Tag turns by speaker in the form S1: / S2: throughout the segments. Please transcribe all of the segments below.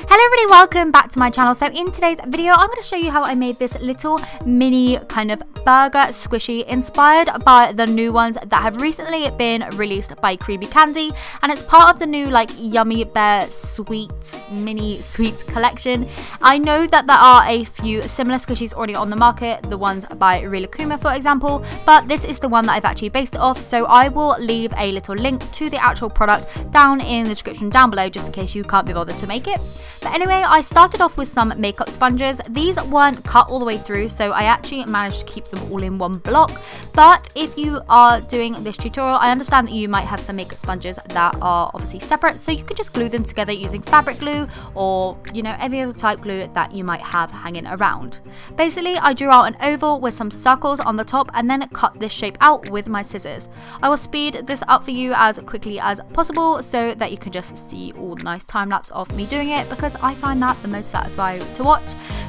S1: Hello everybody, welcome back to my channel. So in today's video I'm going to show you how I made this little mini kind of burger squishy inspired by the new ones that have recently been released by creamiicandy, and it's part of the new like yummy bear sweet mini sweets collection. I know that there are a few similar squishies already on the market, the ones by rilakkuma for example, but this is the one that I've actually based it off, so I will leave a little link to the actual product down in the description down below just in case you can't be bothered to make it. But anyway, I started off with some makeup sponges. These weren't cut all the way through, so I actually managed to keep them all in one block. But if you are doing this tutorial, I understand that you might have some makeup sponges that are obviously separate, so you could just glue them together using fabric glue or, you know, any other type glue that you might have hanging around. Basically, I drew out an oval with some circles on the top and then cut this shape out with my scissors. I will speed this up for you as quickly as possible so that you can just see all the nice time lapse of me doing it, because I find that the most satisfying to watch.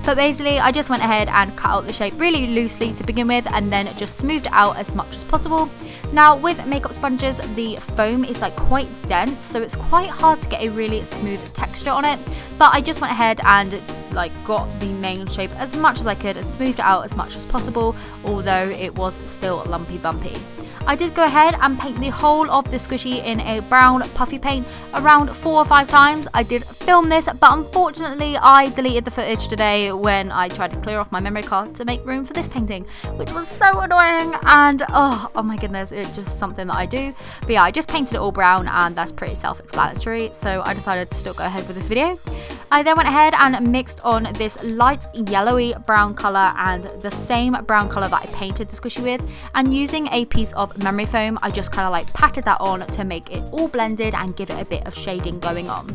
S1: But basically I just went ahead and cut out the shape really loosely to begin with and then just smoothed it out as much as possible. Now with makeup sponges, the foam is like quite dense, so it's quite hard to get a really smooth texture on it, but I just went ahead and like got the main shape as much as I could and smoothed it out as much as possible, although it was still lumpy bumpy. I did go ahead and paint the whole of the squishy in a brown puffy paint around 4 or 5 times. I did film this, but unfortunately I deleted the footage today when I tried to clear off my memory card to make room for this painting, which was so annoying, and oh my goodness, it's just something that I do. But yeah, I just painted it all brown and that's pretty self-explanatory, so I decided to still go ahead with this video. I then went ahead and mixed on this light yellowy brown colour and the same brown colour that I painted the squishy with, and using a piece of memory foam I just kind of like patted that on to make it all blended and give it a bit of shading going on.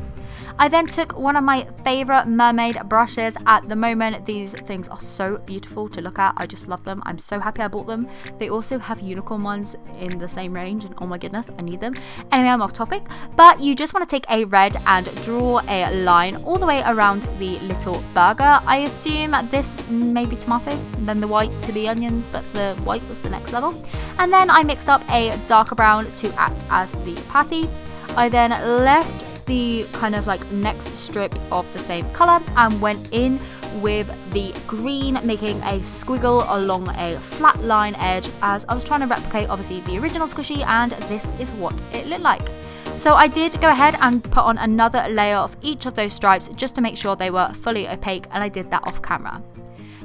S1: I then took one of my favourite mermaid brushes. At the moment these things are so beautiful to look at, I just love them. I'm so happy I bought them. They also have unicorn ones in the same range and oh my goodness, I need them. Anyway, I'm off topic, but you just want to take a red and draw a line all the way around the little burger. I assume this may be tomato and then the white to be onion, but the white was the next level. And then I mixed up a darker brown to act as the patty. I then left the kind of like next strip of the same colour and went in with the green, making a squiggle along a flat line edge, as I was trying to replicate obviously the original squishy, and this is what it looked like. So I did go ahead and put on another layer of each of those stripes just to make sure they were fully opaque, and I did that off camera.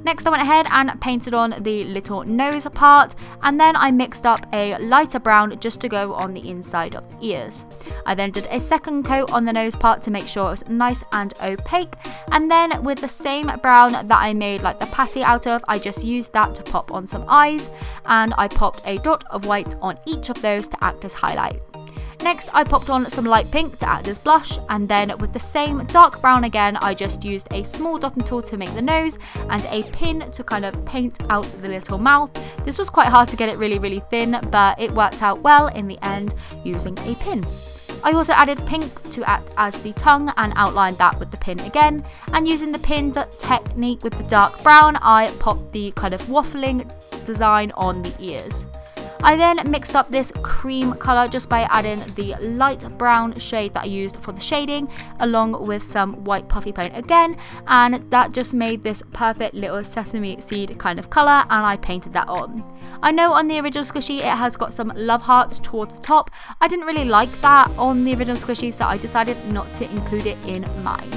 S1: Next I went ahead and painted on the little nose part, and then I mixed up a lighter brown just to go on the inside of the ears. I then did a second coat on the nose part to make sure it was nice and opaque, and then with the same brown that I made like the patty out of, I just used that to pop on some eyes, and I popped a dot of white on each of those to act as highlight. Next I popped on some light pink to act as blush, and then with the same dark brown again I just used a small dotting tool to make the nose and a pin to kind of paint out the little mouth. This was quite hard to get it really thin, but it worked out well in the end using a pin. I also added pink to act as the tongue and outlined that with the pin again, and using the pin technique with the dark brown I popped the kind of waffling design on the ears. I then mixed up this cream colour just by adding the light brown shade that I used for the shading along with some white puffy paint again, and that just made this perfect little sesame seed kind of colour, and I painted that on. I know on the original squishy it has got some love hearts towards the top. I didn't really like that on the original squishy, so I decided not to include it in mine.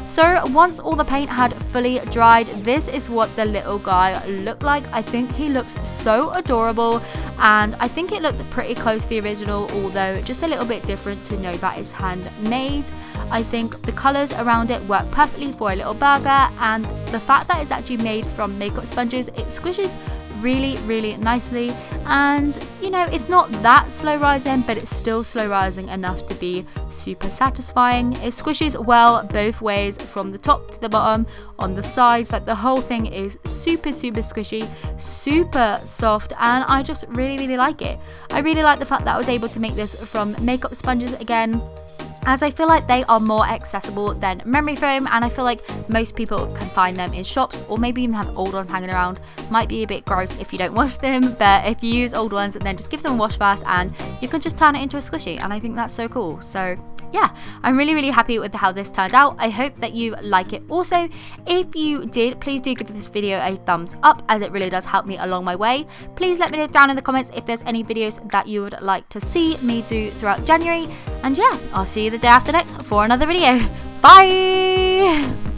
S1: So once all the paint had fully dried, this is what the little guy looked like. I think he looks so adorable, and I think it looks pretty close to the original, although just a little bit different to know that it's handmade. I think the colours around it work perfectly for a little burger, and the fact that it's actually made from makeup sponges, it squishes really nicely, and you know, it's not that slow rising, but it's still slow rising enough to be super satisfying. It squishes well both ways, from the top to the bottom, on the sides, like the whole thing is super squishy, super soft, and I just really like it. I really like the fact that I was able to make this from makeup sponges again, as I feel like they are more accessible than memory foam, and I feel like most people can find them in shops or maybe even have old ones hanging around. Might be a bit gross if you don't wash them, but if you use old ones then just give them a wash first and you can just turn it into a squishy, and I think that's so cool. So yeah, I'm really happy with how this turned out. I hope that you like it also. If you did, please do give this video a thumbs up, as it really does help me along my way. Please let me know down in the comments if there's any videos that you would like to see me do throughout January. And yeah, I'll see you the day after next for another video. Bye!